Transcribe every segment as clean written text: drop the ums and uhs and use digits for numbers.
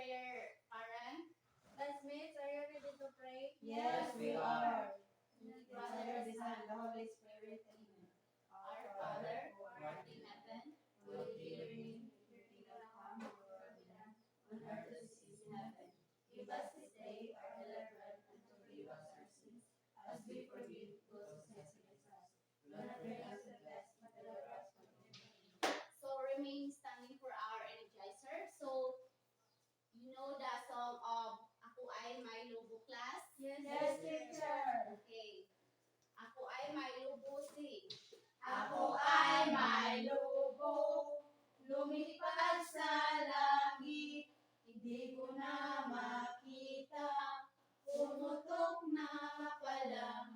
prayer, Karen? Classmates, are you ready to pray? Yes, we are. In the Father, Father, the Son, and the Holy Spirit. Amen. Our Father, who art in heaven, Hallowed be your name. Your kingdom come, your will be done, on earth as it is in heaven. Give us this day our daily bread, and forgive us our sins, as we forgive those who sin against us. Do not bring us to test, but deliver us from evil. so remain standing for our energizer. So, you know the song of Ako Ay May Lobo class? Yes, teacher. Okay. Ako Ay May Lobo, sing. Ako ay may lobo, lumipad sa langit, hindi ko na makita, pumutok na pala,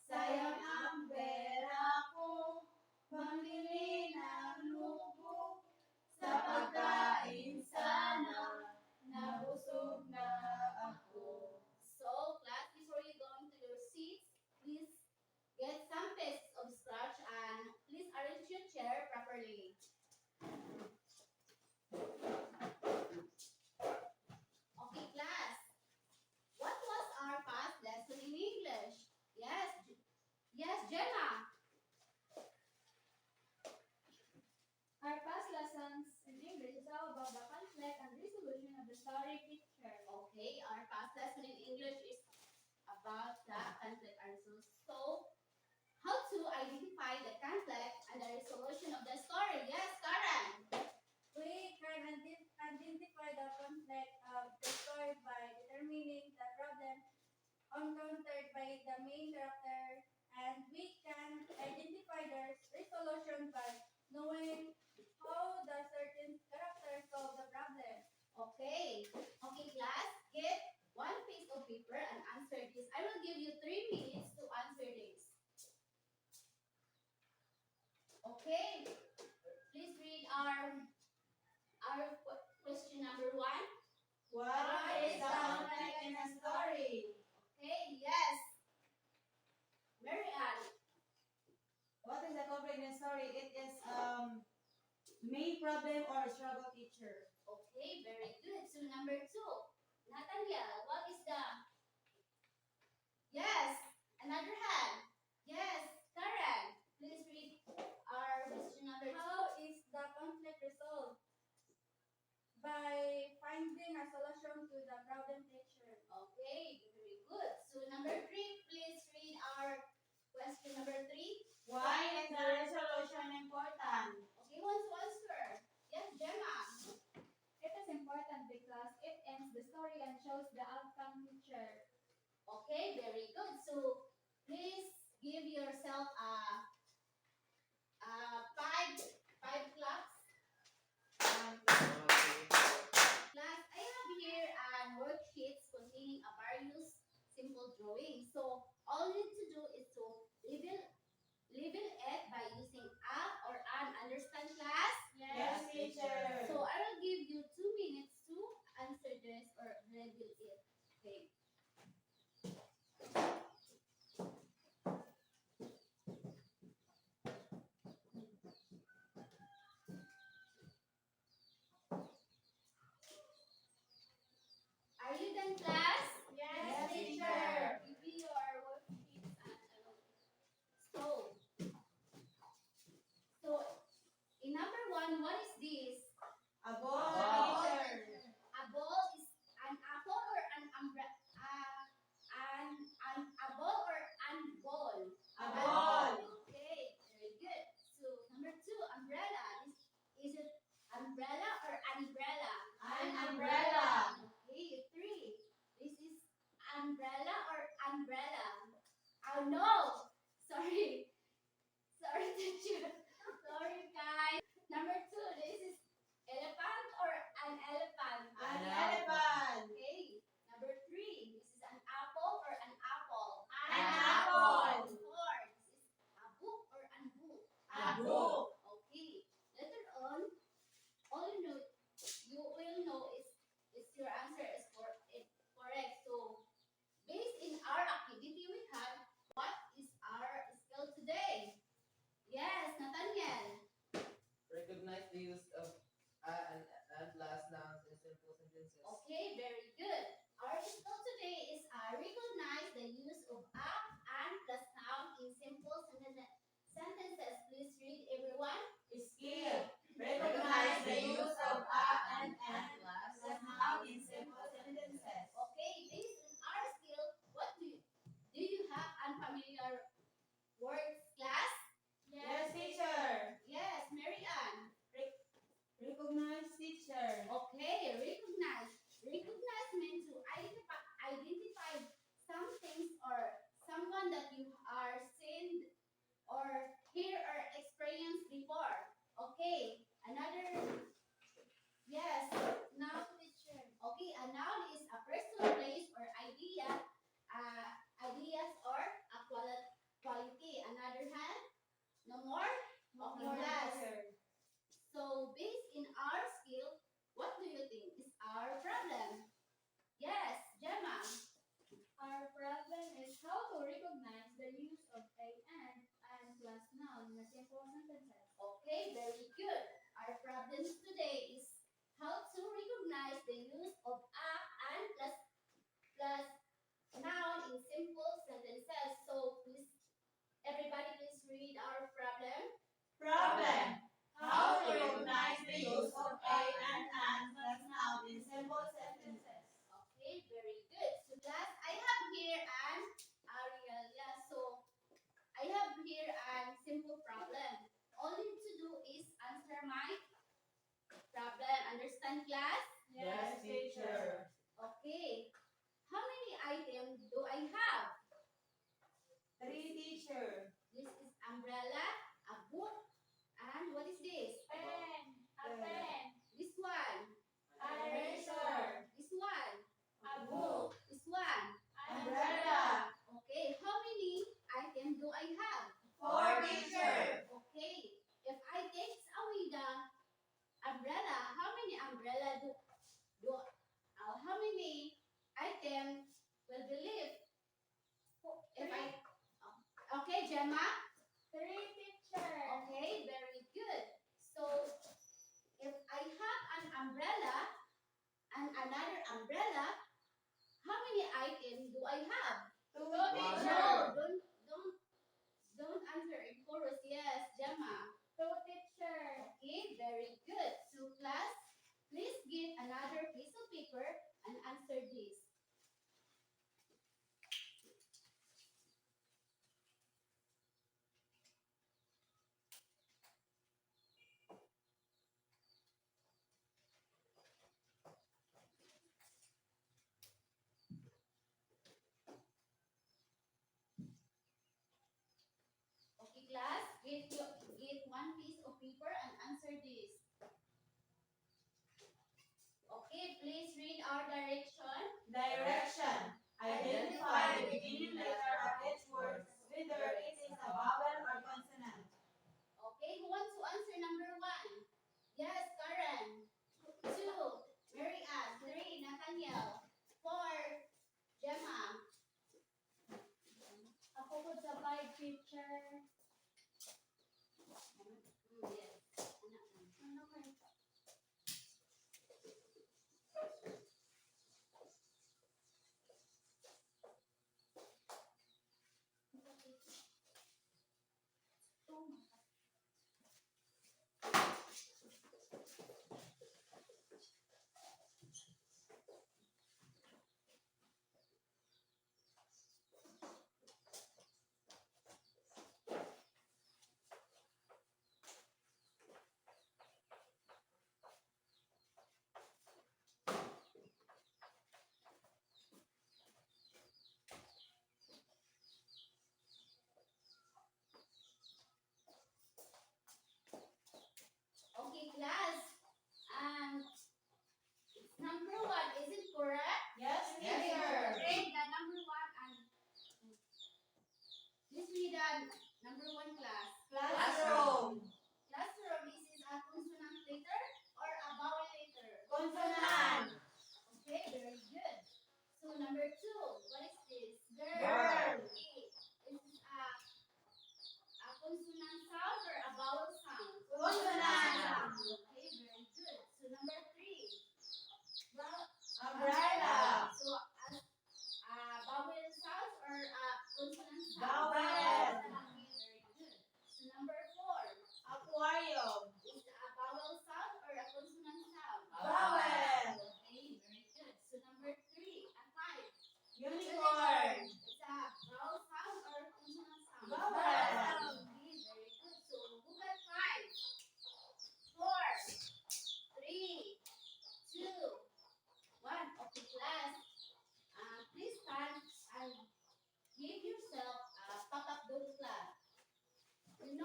sayang ang pera ko, pamili ng lubo, sa pagkain sana, nabusog na ako. So, class, before you go into your seats, please get some pieces of scratch and please arrange your chair properly. Okay, class. What was our past lesson in English? Yes, Gemma. Our past lessons in English is all about the conflict and resolution of the story picture. Okay, our past lesson in English is about the conflict and resolution. So, how to identify the conflict and the resolution of the story? Yes, Karen. We can identify the conflict of the story by determining the problem encountered by the main character, and we can identify the resolution by knowing how the certain character solve the problem. Okay. Okay, class, get one piece of paper and answer this. I will give you 3 minutes to answer this. Okay. Please read our question number 1. What is the conflict in a story? Okay, yes. Mary Ann. What is the conflict in a story? It is main problem or struggle teacher. Okay, very good. So number 2. Natalia, what is the... Yes, another hand. Yes, Karen. Please read our question number 2. How is the conflict resolved? By finding a solution to the problem picture. Okay, very good. So number 3, please read our question number 3. Why is the resolution important? Okay, who wants to answer? Yes, Gemma. It is important because it ends the story and shows the outcome picture. Okay, very good. So please give yourself five claps. Class, I have here worksheets containing a various simple drawings. So all you need to do is to label it by using a or an. Understand, class? Yes, teacher. So I will give you 2 minutes to answer this or label it. Okay. Are you done, class? Yes, teacher. Give me your worksheets and so in number 1, what is this? A ball, teacher. A ball is an apple or an umbrella? A ball or an ball? A ball. Okay, very good. So number 2, umbrella. Is it umbrella or umbrella? An umbrella. Okay, 3. This is umbrella or umbrella? Oh no! Sorry. Sorry, teacher. Sorry, guys. Number 2, this is elephant or an elephant? An elephant. Okay. Number 3, this is an apple or an apple? An apple. 4, this is a book or an book? A book. Okay. Later on, all you will know is your answer is correct. So, based in our activity we had, what is our skill today? Yes, Nathaniel. Recognize the use of and last nouns in simple sentences. Okay, words, class? Yes, teacher. Yes, Mary Ann. Recognize teacher. Okay, recognize. Recognize means to identify some things or someone that you are seen or hear or experienced before. Okay, another. Yes. Now, teacher. Okay, a noun is a person, place, or idea. Ideas or a quality. Another hand. No more. Okay, More class. teacher. So, based in our skill, what do you think is our problem? Yes, Gemma. Our problem is how to recognize the use of a and plus noun in a simple sentences. Okay, very good. Our problem today is how to recognize the use of a and plus noun in simple sentences. So, please, everybody, please read our problem. Problem. How to recognize the use of a and plus noun in simple sentences. Okay, very good. So class, I have here an Ariel. Yeah, so I have here a simple problem. All you need to do is answer my problem. Understand class? Yes, teacher. Okay. How many items do I have? 3, teacher. This is umbrella, a book, and what is this? Pen. A pen. This one. Eraser. This one. A book. This one. Umbrella. Okay, how many items do I have? 4, teacher. Okay, if I take away the umbrella, how many umbrella how many items will be left? If I okay, Gemma. 3, teacher. Okay, very good. So if I have an umbrella and another umbrella, how many items do I have? 2, No, teacher. don't answer in chorus. Yes, Gemma. 2, teacher. Okay, very good. So class, please get another piece of paper and answer this. Okay, class, get one piece of paper and answer this. Okay, please read our direction. Direction. Identify the beginning letter of each word, whether it is a vowel or consonant. Okay, who wants to answer number 1? Yes, Karen. 2, Mary Ann. 3, Nathaniel. 4, Gemma. Ako po sa 5, teacher. Yes. Ano kayo?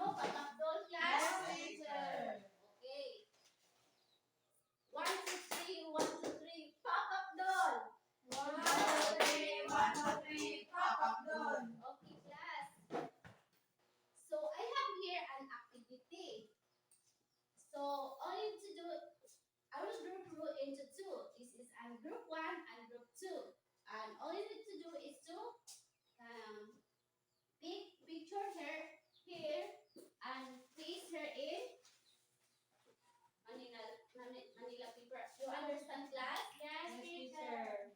No, papakdol Yes, class. teacher. Okay. 1, 2, 3, 1, 2, 3, papakdol. 1, 2, 3, 1, 2, 3, papakdol. Okay, class. So I have here an activity. So all you need to do, I will group you into two. This is group 1 and group 2. And all you need to do is to pick picture her here and paste her in Manila paper. You understand, class? Yes, Yes, teacher. teacher.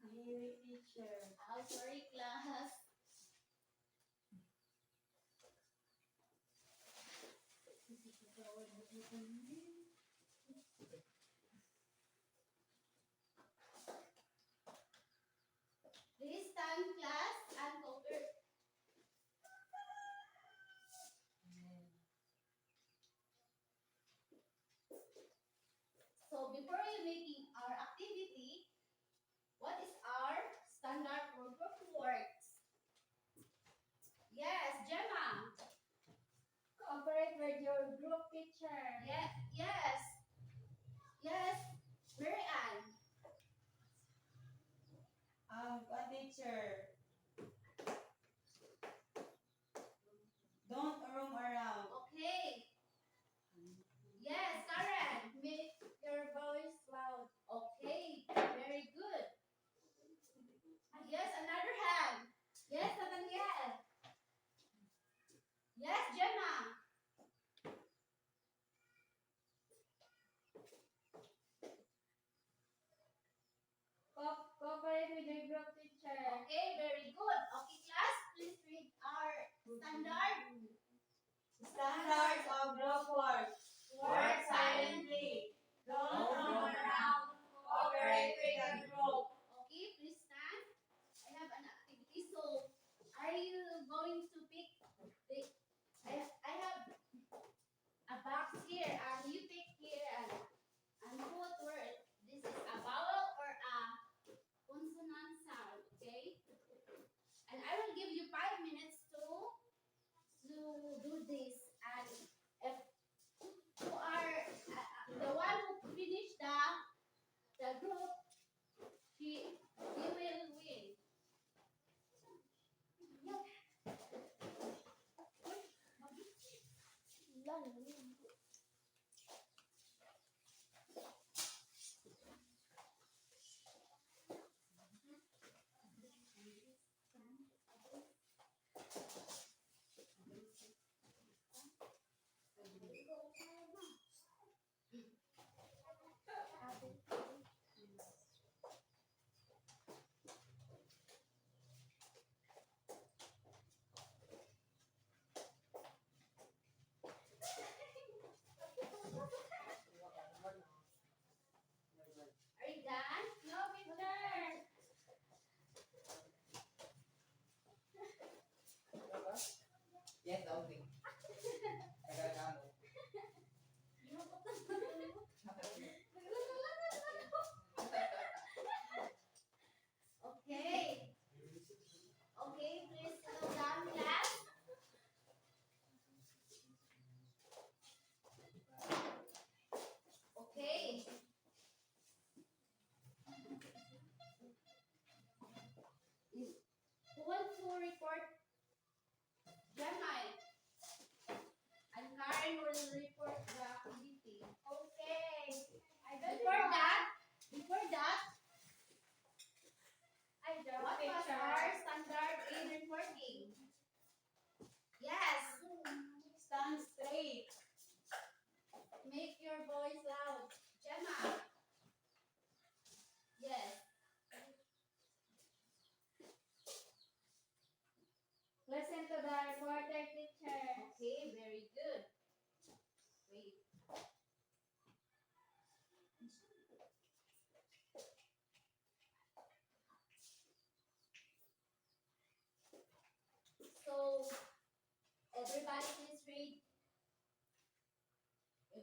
Really, teacher. Oh, sorry, class. Please stand, class, and cover. So before you making our activity, what is our standard for group works? Yes, Gemma. Cooperate with your group teacher. Yes, yes, yes, Mary Ann. What teacher? Don't roam around. Okay. Yes, Karen. Make your voice loud. Okay, very good. Yes, another hand. Yes, Nathaniel. Yes, Gemma. Cooperate with your group teacher. Okay, very good. Okay, class, please read our standard. Standards of group work. Work silently. Don't roam around. Cooperate with the group. Okay, please stand. I have an activity. So, are you going to pick the? I have a box here, and you pick here and put where this is a vowel or a consonant sound. Okay, and I will give you 5 minutes to do this. And if you are the one who finish the group, he will win. Are you done? No, teacher. Yes, only. Nagagano. Okay. Okay, please slow down, class. Okay. Who wants to report? Gemma and Karen will report the activity. Okay. I don't Before know. that, I draw what was picture. our standard in reporting? Yes. Stand straight. Make your voice loud. Gemma. Yes. Listen to the reporter teacher. Okay, very good. Wait. So, everybody please read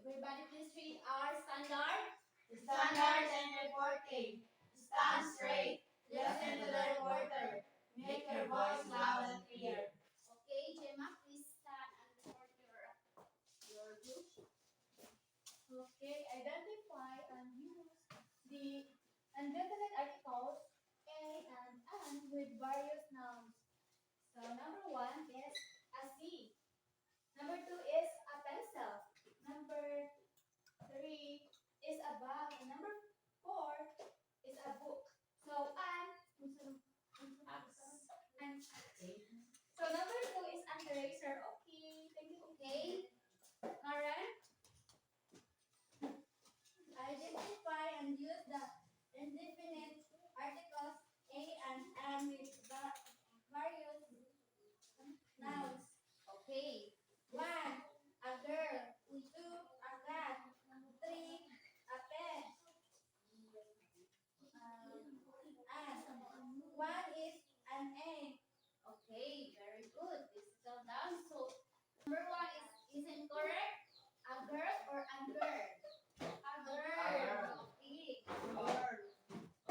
Everybody please read our standard. Standards and reporting. Stand straight. Listen to the reporter. Make your voice loud and clear. Okay, Gemma, please stand and report your group. Okay, identify and use the indefinite articles a and with various nouns. So number 1 is a sea. Number 2 is a pencil. Number 3 is a bag. And number 4 is a book. So so number 2 is an eraser. Okay, thank you. Okay, Karen, identify and use the indefinite articles a and am with various nouns. okay, 1, a girl. 2, a cat. 3, a pen. And 1 is an egg. okay, very good. This is all done. So number 1 is incorrect. A girl or a girl? A girl. Okay, girl.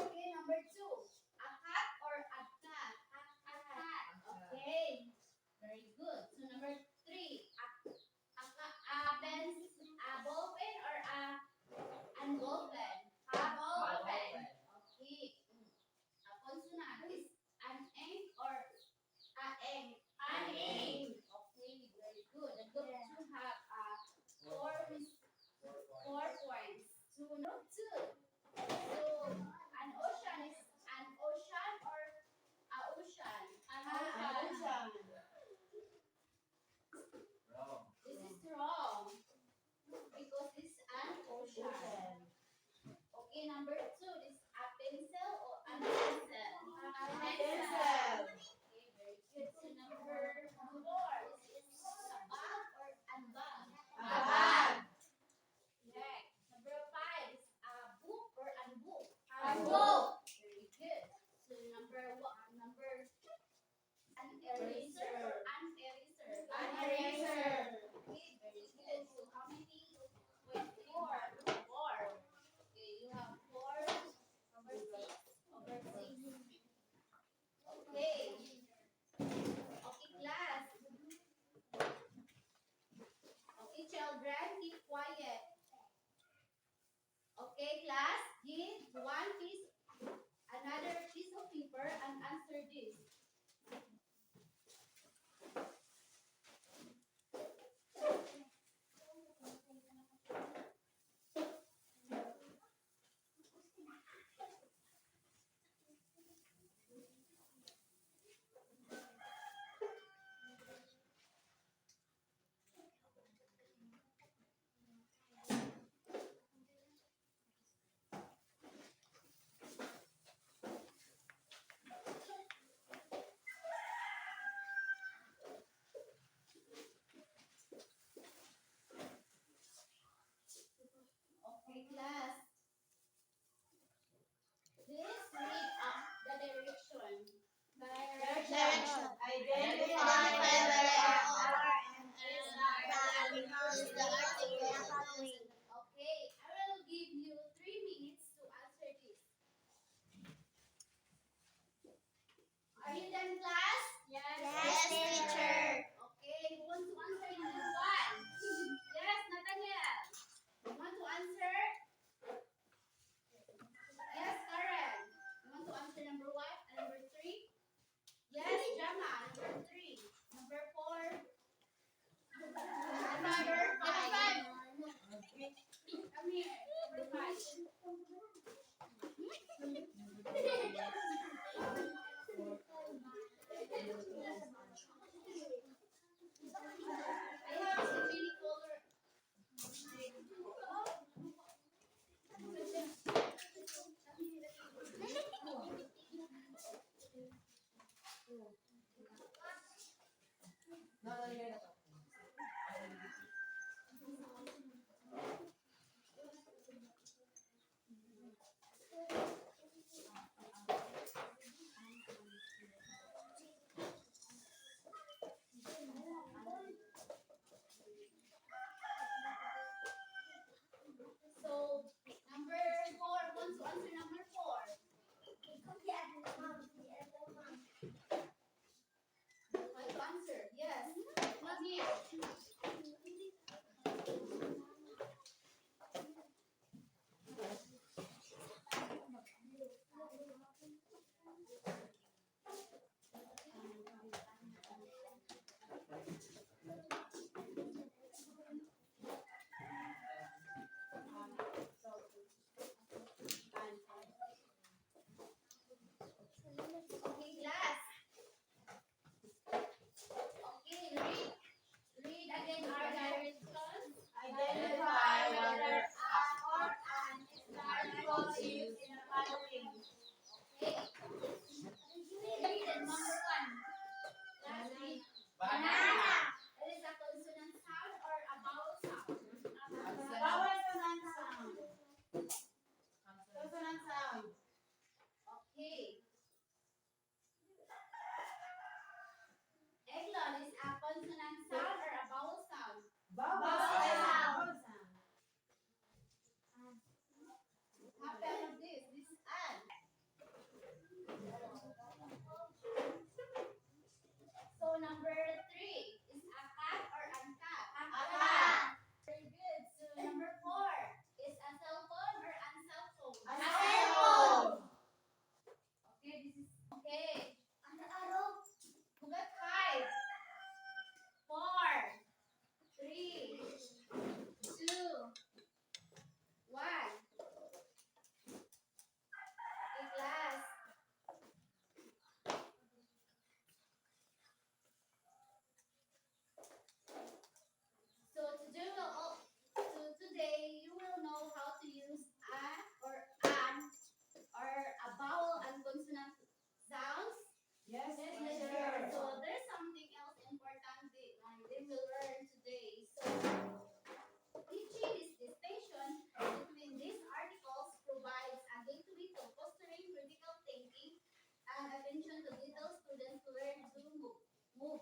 Okay, number 2. A cat or a cat? A cat. Okay, very good. So number 3. A ball pen or an ball pen? A ball pen. Okay. A consonant is an ink or a ink? An ink. Okay, very good. The group 2 have 4 points. So no 2. So an ocean is an ocean or a ocean? An ocean. Wrong. This is wrong because it's an ocean. Okay, number 2 is a pencil or a pencil? Pencil. Okay, very good. So number 4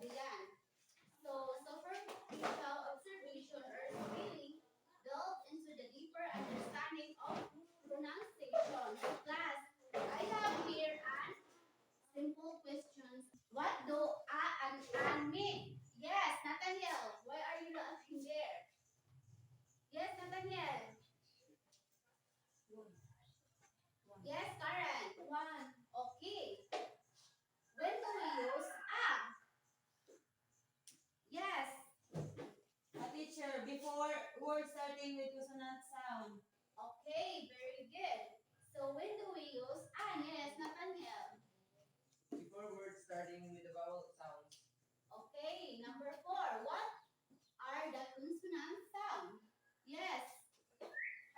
began. So superficial observation or feeling delves into the deeper understanding of pronunciation. Class, I have here an simple questions. What do a and an mean? Yes, Nathaniel. Why are you laughing there? Yes, Nathaniel. Yes, Karen. One. Okay. When do we use a? Yes. A teacher, before words starting with consonant sound. Okay, very good. So when do we use an? Yes, Nathaniel. Before words starting with the vowel sounds. Okay, number 4. What are the consonant sound? Yes.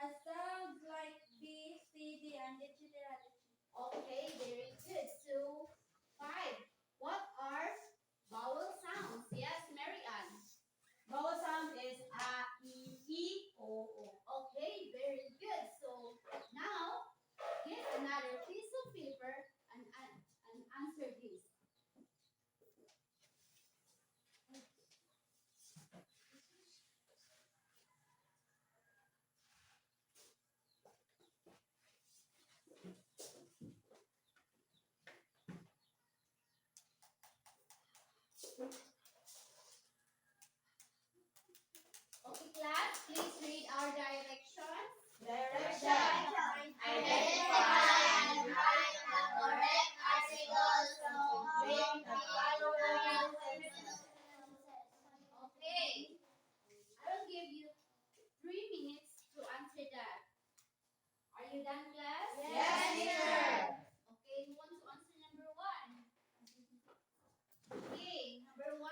A sound like B, C, D, and etc. Okay, very good. So 5. What are vowel sounds? Yes, Mary Ann. Vowel sound is a, I, o, o. Okay, very good. So now get another piece of paper and answer this. Okay, class, please read our directions. Direction. Identify and write the correct articles to complete the following sentences. Okay, I will give you 3 minutes to answer that. Are you done, class? Yes, teacher. Okay, who wants to answer number 1? Okay, number 1.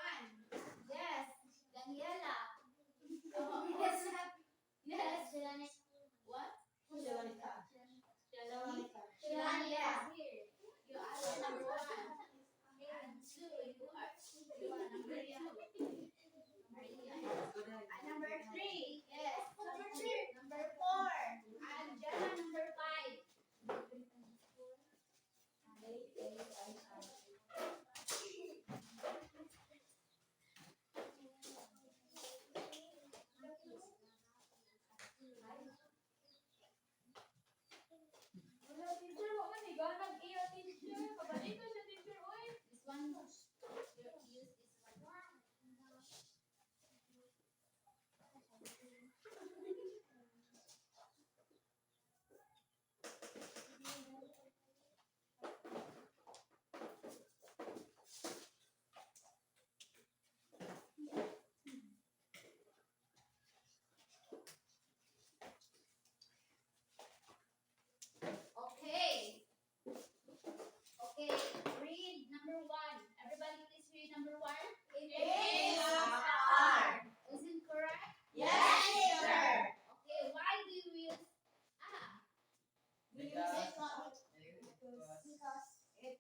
Yes, Daniela. Oh, yes. Yes, Jelanis. What? Shalonika. Shalani. Shalani, yes. Here. You answer number 1. And 2, you are number 2. And number 3, yes. Number 4. And Jana, number 5. Wala, teacher. Wala man, higanag iyo, teacher. Kabalik ko siya, teacher. Uy. This one, use this one. Okay. Okay, read number 1. Everybody please read number 1. It is hard. Is it correct? Yes, teacher. Okay, why do you use a? Because it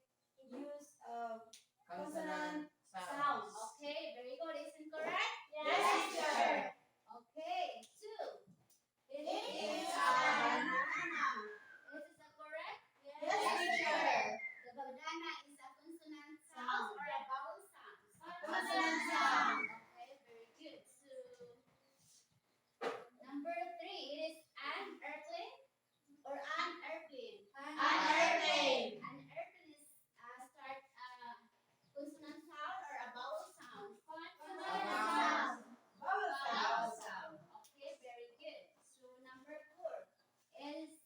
use consonant sounds. sounds. Okay, very good. Is it correct? Yes, teacher. Okay, 2. It is banana. banana. Is it correct? Yes, teacher. The banana is a consonant sound or a vowel sound? Consonant sound. Okay, very good. So, number 3, it is an airplane or an airplane? An airplane. An airplane is start consonant sound or a vowel sound? Consonant sound. Vowel Vowel sound. sound. Okay, very good. So number 4 is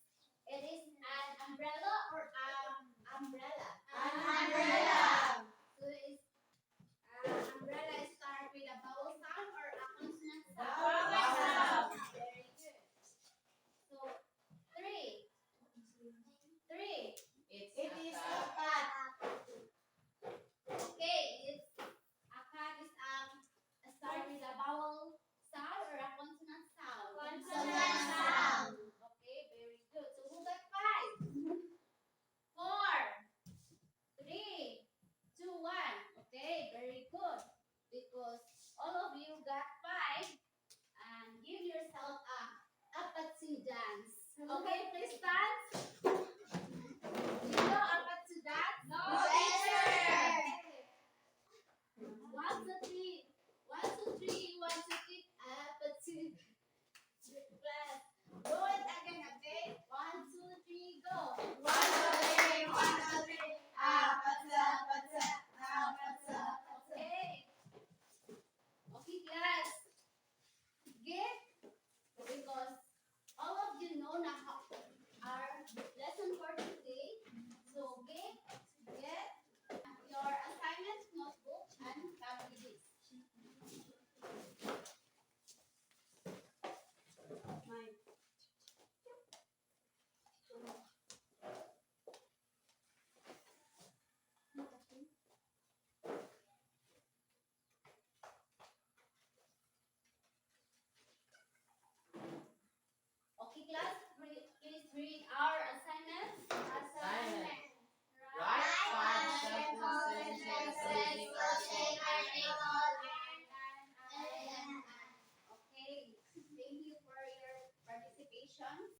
it is an umbrella or umbrella? An umbrella. So is umbrella start with a vowel sound or a consonant sound? Vowel sound. Very good. So 3. It's It a is a cat. cat. Okay, it's a cat is start with a vowel sound or a consonant sound? Consonant sound. Okay, very good. So who got 5? 4, 3, 2, 1. Okay, very good. Because all of you got 5 and give yourself a apathy dance. Okay, please stand.